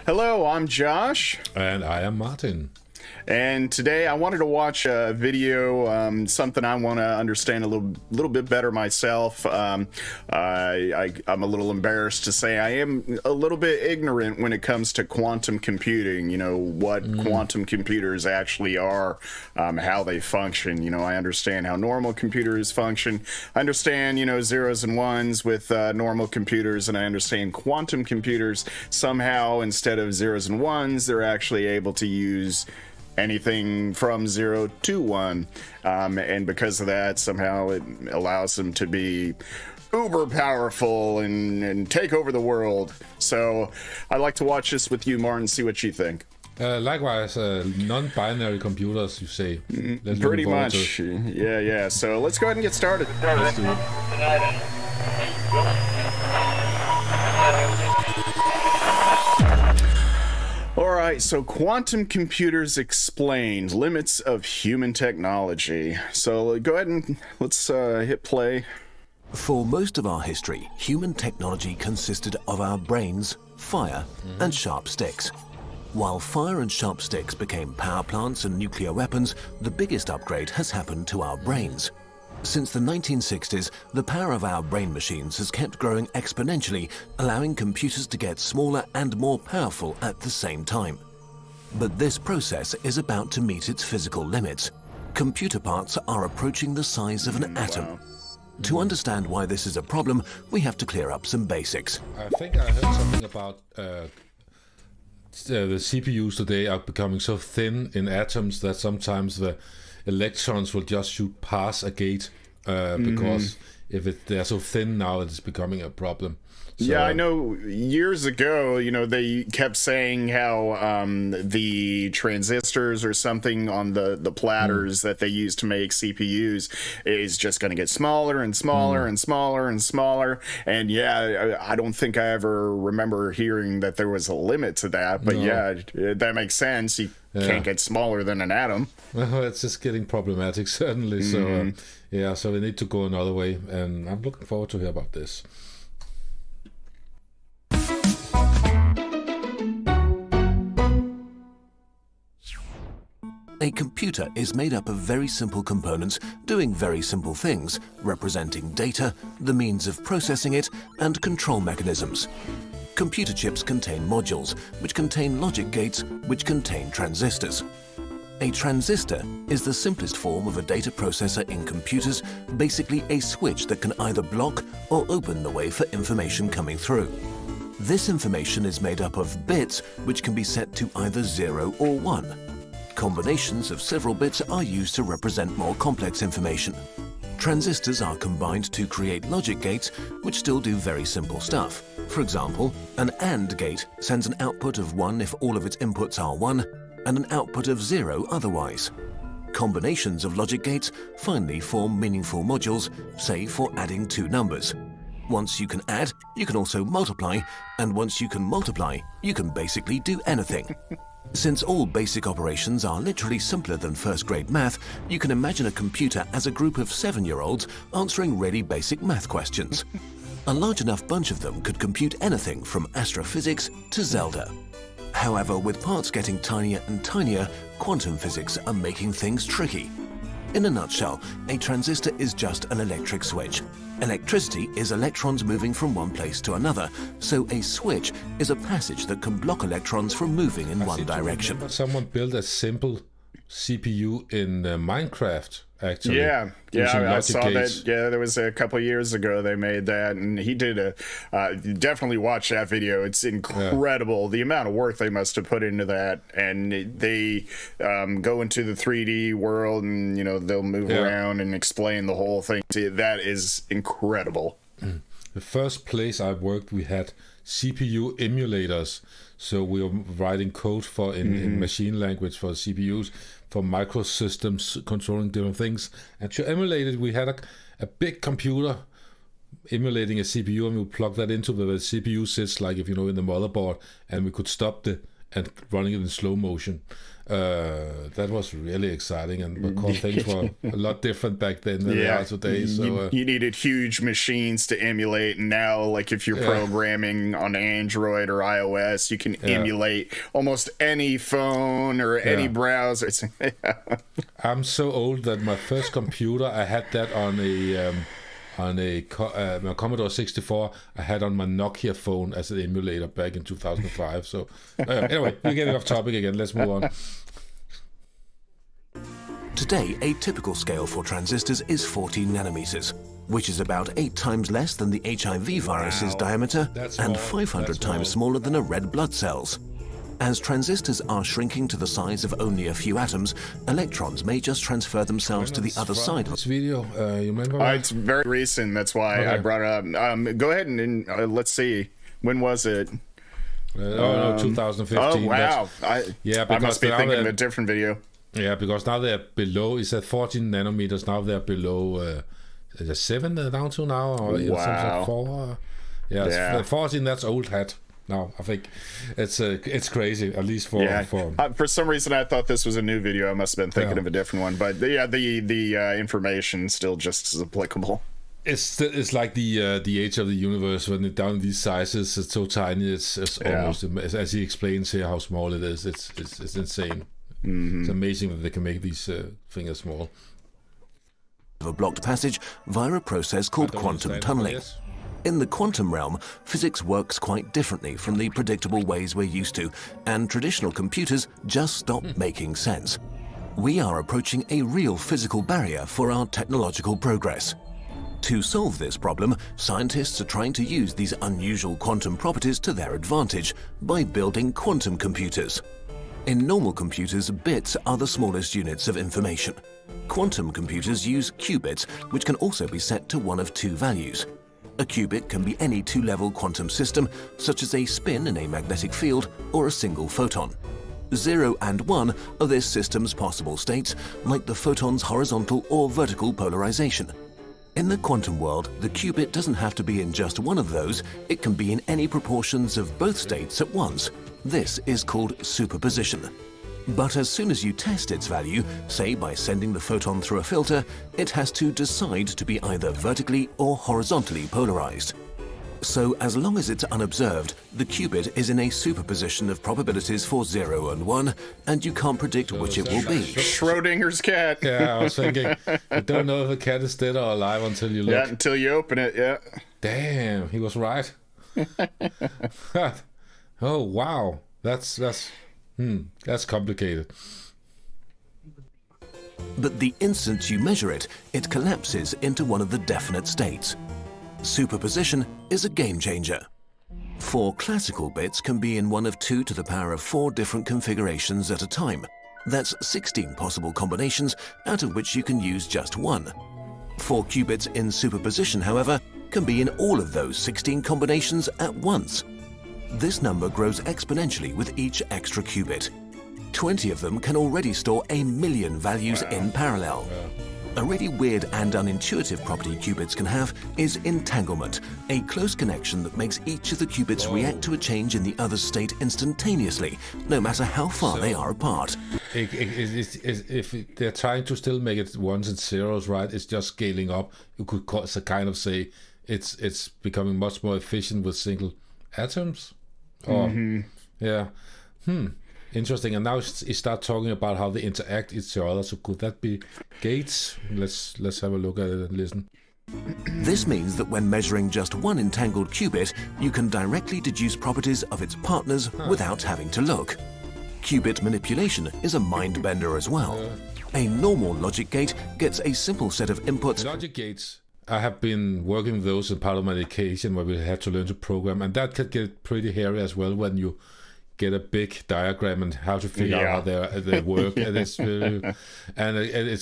Hello, I'm Josh. And I am Martin. And today I wanted to watch a video, something I want to understand a little bit better myself. I'm a little embarrassed to say I am a little bit ignorant when it comes to quantum computing, you know, what quantum computers actually are, how they function. You know, I understand how normal computers function. I understand, you know, zeros and ones with normal computers, and I understand quantum computers somehow, instead of zeros and ones, they're actually able to use anything from 0 to 1, and because of that, somehow it allows them to be uber powerful and take over the world. So I'd like to watch this with you, Martin, see what you think. Likewise, non-binary computers, you say. Pretty much. Yeah. So let's go ahead and get started. Let's do it. Alright, so quantum computers explained, limits of human technology. So go ahead and let's hit play. For most of our history, human technology consisted of our brains, fire, and sharp sticks. While fire and sharp sticks became power plants and nuclear weapons, the biggest upgrade has happened to our brains. Since the 1960s, the power of our brain machines has kept growing exponentially, allowing computers to get smaller and more powerful at the same time. But this process is about to meet its physical limits. Computer parts are approaching the size of an atom. Wow. To understand why this is a problem, we have to clear up some basics. I think I heard something about the CPUs today are becoming so thin in atoms that sometimes the electrons will just shoot past a gate because if they're so thin now, it's becoming a problem. So, yeah, I know years ago, you know, they kept saying how the transistors or something on the platters that they use to make CPUs is just going to get smaller and smaller and smaller and smaller. And yeah, I don't think I ever remember hearing that there was a limit to that. But yeah, that makes sense. You can't get smaller than an atom. Well, it's just getting problematic, certainly. So yeah, so we need to go another way. And I'm looking forward to hear about this. A computer is made up of very simple components doing very simple things, representing data, the means of processing it, and control mechanisms. Computer chips contain modules, which contain logic gates, which contain transistors. A transistor is the simplest form of a data processor in computers, basically a switch that can either block or open the way for information coming through. This information is made up of bits, which can be set to either 0 or 1. Combinations of several bits are used to represent more complex information. Transistors are combined to create logic gates, which still do very simple stuff. For example, an AND gate sends an output of 1 if all of its inputs are 1, and an output of 0 otherwise. Combinations of logic gates finally form meaningful modules, say for adding two numbers. Once you can add, you can also multiply, and once you can multiply, you can basically do anything. Since all basic operations are literally simpler than first-grade math, you can imagine a computer as a group of 7-year-olds answering really basic math questions. A large enough bunch of them could compute anything from astrophysics to Zelda. However, with parts getting tinier and tinier, quantum physics are making things tricky. In a nutshell, a transistor is just an electric switch. Electricity is electrons moving from one place to another, so a switch is a passage that can block electrons from moving in one direction. Someone built a simple CPU in Minecraft, actually. Yeah, I saw gates. that. Yeah, there was a couple of years ago they made that, and he did definitely watch that video. It's incredible the amount of work they must have put into that, and they go into the 3D world, and you know they'll move around and explain the whole thing. That is incredible. The first place I worked, we had CPU emulators, so we were writing code for in machine language for CPUs, for microsystems controlling different things. And to emulate it, we had a big computer emulating a CPU, and we would plug that into where the CPU sits, like if you know in the motherboard, and we could stop the and running it in slow motion. That was really exciting, and of course things were a lot different back then than they are today. So you needed huge machines to emulate, and now, like, if you're programming on Android or iOS, you can emulate almost any phone or any browser. I'm so old that my first computer, I had that on my Commodore 64. I had on my Nokia phone as an emulator back in 2005. So anyway, we're getting off topic again. Let's move on. Today, a typical scale for transistors is 14 nanometers, which is about 8 times less than the HIV virus's diameter and 500 times smaller than a red blood cell's. As transistors are shrinking to the size of only a few atoms, electrons may just transfer themselves to the other side. This video, you remember? It's very recent. That's why I brought it up. Go ahead and let's see. When was it? No, 2015. Oh, wow. I must be thinking of a different video. Yeah, because now they're below. It's at 14 nanometers. Now they're below. Is it 7 they're down to now? Or wow. 4? Yeah, 14. That's old hat. No, I think it's crazy, at least for some reason I thought this was a new video. I must have been thinking of a different one, but the information still just as applicable. It's like the age of the universe when it's down in these sizes. It's so tiny. It's almost, as he explains here, how small it is. It's insane. It's amazing that they can make these things small. A blocked passage via a process called quantum tunneling. In the quantum realm, physics works quite differently from the predictable ways we're used to, and traditional computers just stop making sense. We are approaching a real physical barrier for our technological progress. To solve this problem, scientists are trying to use these unusual quantum properties to their advantage by building quantum computers. In normal computers, bits are the smallest units of information. Quantum computers use qubits, which can also be set to one of 2 values. A qubit can be any 2-level quantum system, such as a spin in a magnetic field or a single photon. 0 and 1 are this system's possible states, like the photon's horizontal or vertical polarization. In the quantum world, the qubit doesn't have to be in just one of those, it can be in any proportions of both states at once. This is called superposition. But as soon as you test its value, say by sending the photon through a filter, it has to decide to be either vertically or horizontally polarized. So as long as it's unobserved, the qubit is in a superposition of probabilities for 0 and 1, and you can't predict which it will be. Schrodinger's cat. Yeah, I was thinking, you don't know if the cat is dead or alive until you look. Yeah, until you open it, yeah. Damn, he was right. Oh, wow. That's complicated. But the instant you measure it, it collapses into one of the definite states. Superposition is a game changer. 4 classical bits can be in one of 2 to the power of 4 different configurations at a time. That's 16 possible combinations, out of which you can use just 1. 4 qubits in superposition, however, can be in all of those 16 combinations at once. This number grows exponentially with each extra qubit. 20 of them can already store 1,000,000 values in parallel. A really weird and unintuitive property qubits can have is entanglement, a close connection that makes each of the qubits react to a change in the other's state instantaneously, no matter how far they are apart. If they're trying to still make it ones and zeros, right, it's just scaling up. You could kind of say it's becoming much more efficient with single atoms. Yeah. Interesting. And now you start talking about how they interact each other. So could that be gates? Let's have a look at it and listen. This means that when measuring just one entangled qubit, you can directly deduce properties of its partners without having to look. Qubit manipulation is a mind bender as well. A normal logic gate gets a simple set of inputs. Logic gates. I have been working with those in part of my education where we had to learn to program, and that could get pretty hairy as well when you get a big diagram and how to figure out how they work. And it's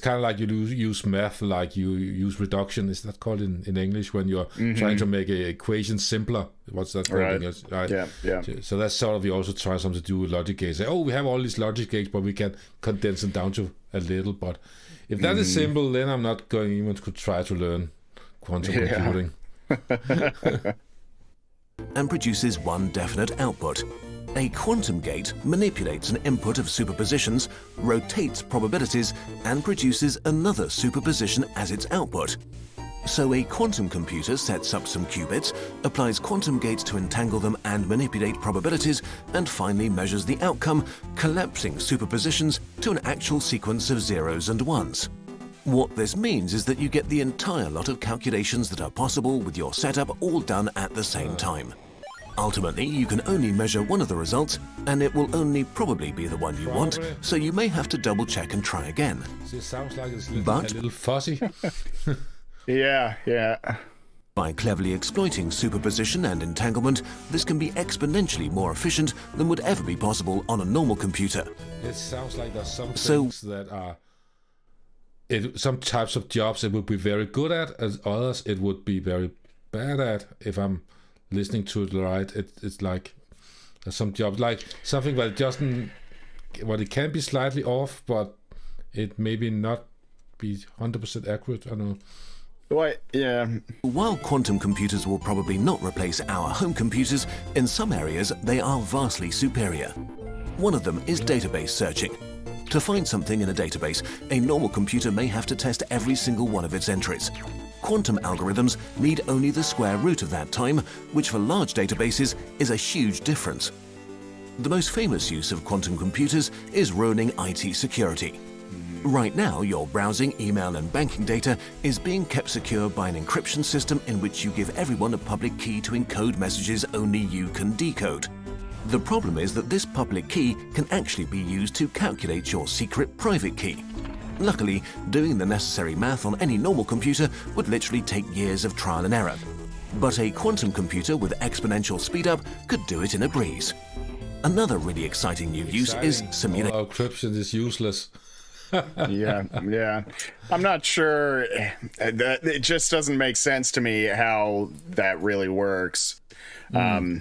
kind of like you use math, like you use reduction. Is that called in English when you're trying to make an equation simpler? What's that called? Right. Yeah. So that's sort of, you also try something to do with logic gates. Say, we have all these logic gates, but we can condense them down to a little. But if that is simple, then I'm not going even to try to learn quantum computing. And produces one definite output. A quantum gate manipulates an input of superpositions, rotates probabilities, and produces another superposition as its output. So a quantum computer sets up some qubits, applies quantum gates to entangle them and manipulate probabilities, and finally measures the outcome, collapsing superpositions to an actual sequence of zeros and ones. What this means is that you get the entire lot of calculations that are possible with your setup all done at the same time. Ultimately, you can only measure one of the results, and it will only probably be the one you want, so you may have to double check and try again. It sounds like it's a little fuzzy. Yeah. By cleverly exploiting superposition and entanglement, this can be exponentially more efficient than would ever be possible on a normal computer. It sounds like there's some things that are... some types of jobs it would be very good at, as others it would be very bad at. If I'm listening to it right, it's like there's some jobs, like something that doesn't... Well, it can be slightly off, but it maybe not be 100% accurate. I don't know. What? Yeah. While quantum computers will probably not replace our home computers, in some areas they are vastly superior. One of them is database searching. To find something in a database, a normal computer may have to test every single one of its entries. Quantum algorithms need only the square root of that time, which for large databases is a huge difference. The most famous use of quantum computers is ruining IT security. Right now, your browsing, email and banking data is being kept secure by an encryption system in which you give everyone a public key to encode messages only you can decode. The problem is that this public key can actually be used to calculate your secret private key. Luckily, doing the necessary math on any normal computer would literally take years of trial and error. But a quantum computer with exponential speedup could do it in a breeze. Another really exciting new use is simulation. All encryption is useless. yeah. I'm not sure. It just doesn't make sense to me how that really works. I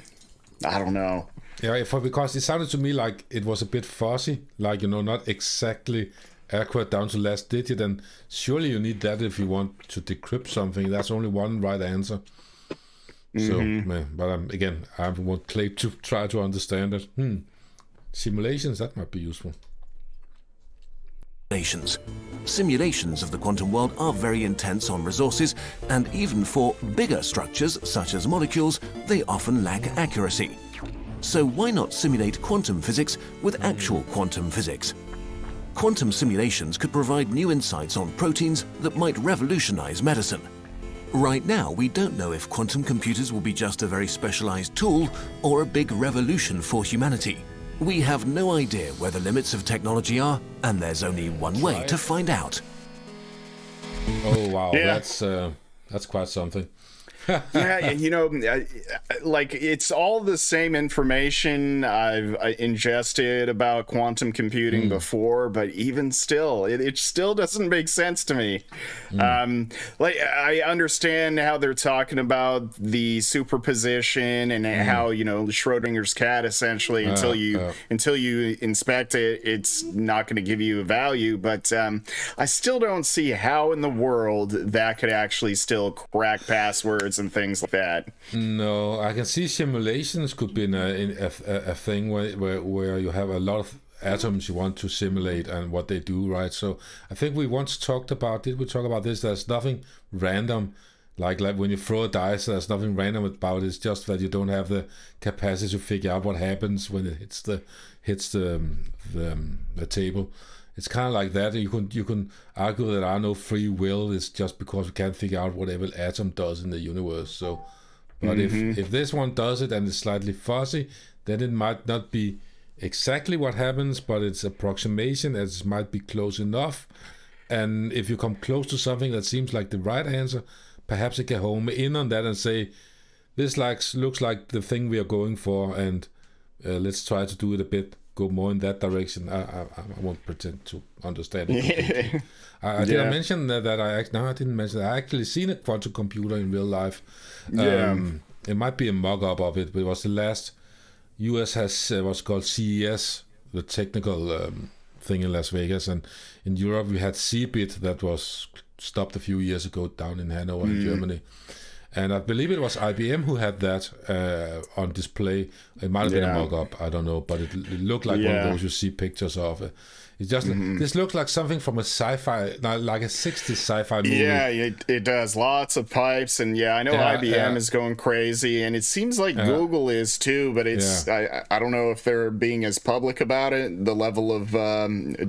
don't know. Yeah, because it sounded to me like it was a bit fuzzy, like, not exactly accurate down to last digit, and surely you need that if you want to decrypt something. That's only one right answer. So, but again, I won't claim to try to understand it. Simulations, that might be useful. Simulations of the quantum world are very intense on resources, and even for bigger structures such as molecules, they often lack accuracy. So why not simulate quantum physics with actual quantum physics? Quantum simulations could provide new insights on proteins that might revolutionize medicine. Right now, we don't know if quantum computers will be just a very specialized tool or a big revolution for humanity. We have no idea where the limits of technology are, and there's only one way to find out. Oh wow, yeah. That's quite something. Yeah, like it's all the same information I've ingested about quantum computing before, but even still, it still doesn't make sense to me. Like I understand how they're talking about the superposition and how Schrodinger's cat essentially until you inspect it, it's not going to give you a value. But I still don't see how in the world that could actually still crack passwords and things like that. No, I can see simulations could be a thing where you have a lot of atoms you want to simulate and what they do, right? So I think we once talked about, did we talk about this? There's nothing random, like when you throw a dice, there's nothing random about it. It's just that you don't have the capacity to figure out what happens when it hits the table. It's kind of like that. You can argue that there are no free will. It's just because we can't figure out what every atom does in the universe. So, but if this one does it and it's slightly fuzzy, then it might not be exactly what happens, but it's approximation. It might be close enough. And if you come close to something that seems like the right answer, perhaps it can home in on that and say, this looks like the thing we are going for, and let's try to do it a bit. Go more in that direction. I won't pretend to understand it. Did I mention that I didn't mention that. I actually seen a quantum computer in real life. It might be a mock-up of it, but it was the last US has what's called CES, the technical thing in Las Vegas, and in Europe we had CeBIT that was stopped a few years ago down in Hanover in Germany. And I believe it was IBM who had that on display. It might have been a mock-up, I don't know, but it looked like one of those you see pictures of. It just this looks like something from a sci-fi, like a 60s sci-fi movie. Yeah, it does. Lots of pipes, and I know IBM is going crazy, and it seems like Google is too. But it's I don't know if they're being as public about it, the level of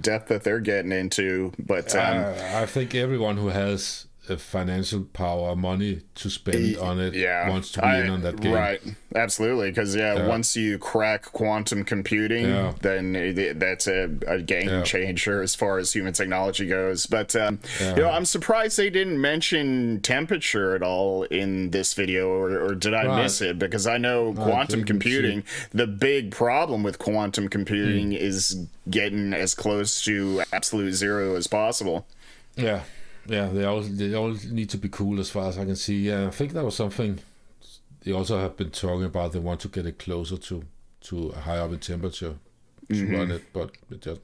depth that they're getting into. But I think everyone who has financial power, money to spend on it, wants to be in on that game. Right, absolutely, because once you crack quantum computing, then that's a game changer as far as human technology goes. But I'm surprised they didn't mention temperature at all in this video, or did I miss it? Because I know quantum computing, the big problem with quantum computing is getting as close to absolute zero as possible. Yeah, they all need to be cool as far as I can see. Yeah, I think that was something they also have been talking about. They want to get it closer to a higher up in temperature to run it, but it just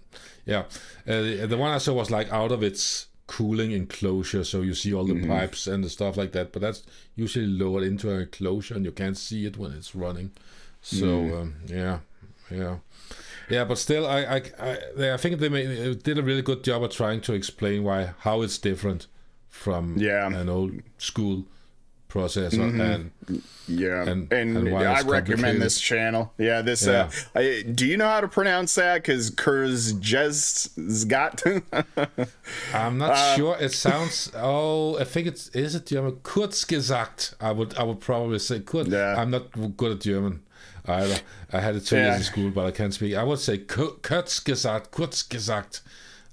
the one I saw was like out of its cooling enclosure, so you see all the pipes and the stuff like that. But that's usually lowered into an enclosure, and you can't see it when it's running. So yeah, but still, I think they did a really good job of trying to explain how it's different from an old school processor, and why I recommend this channel. Yeah, this. Do you know how to pronounce that? Because Kurzgesagt. I'm not sure. It sounds. I think is it German? Kurzgesagt. I would probably say Kurz. Yeah. I'm not good at German. I had it 2 years in school, but I can't speak. I would say Kurzgesagt.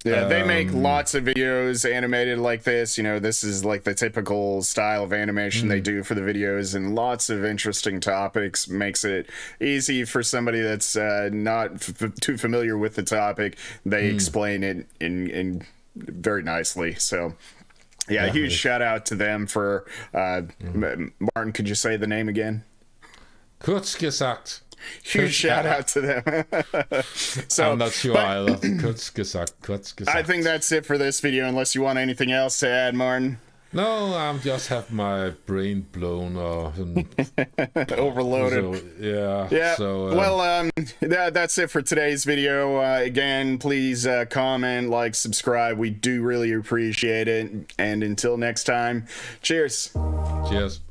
Yeah, they make lots of videos animated like this. This is like the typical style of animation they do for the videos, and lots of interesting topics. Makes it easy for somebody that's not too familiar with the topic. They explain it in very nicely. So, a huge shout out to them for Martin. Could you say the name again? Kurzgesagt. Huge shout out to them. So I'm not sure either. Kurzgesagt. I think that's it for this video, unless you want anything else to add, Martin. No, I'm just have my brain blown or overloaded. So, that's it for today's video. Again, please comment, like, subscribe. We do really appreciate it. And until next time, cheers. Cheers.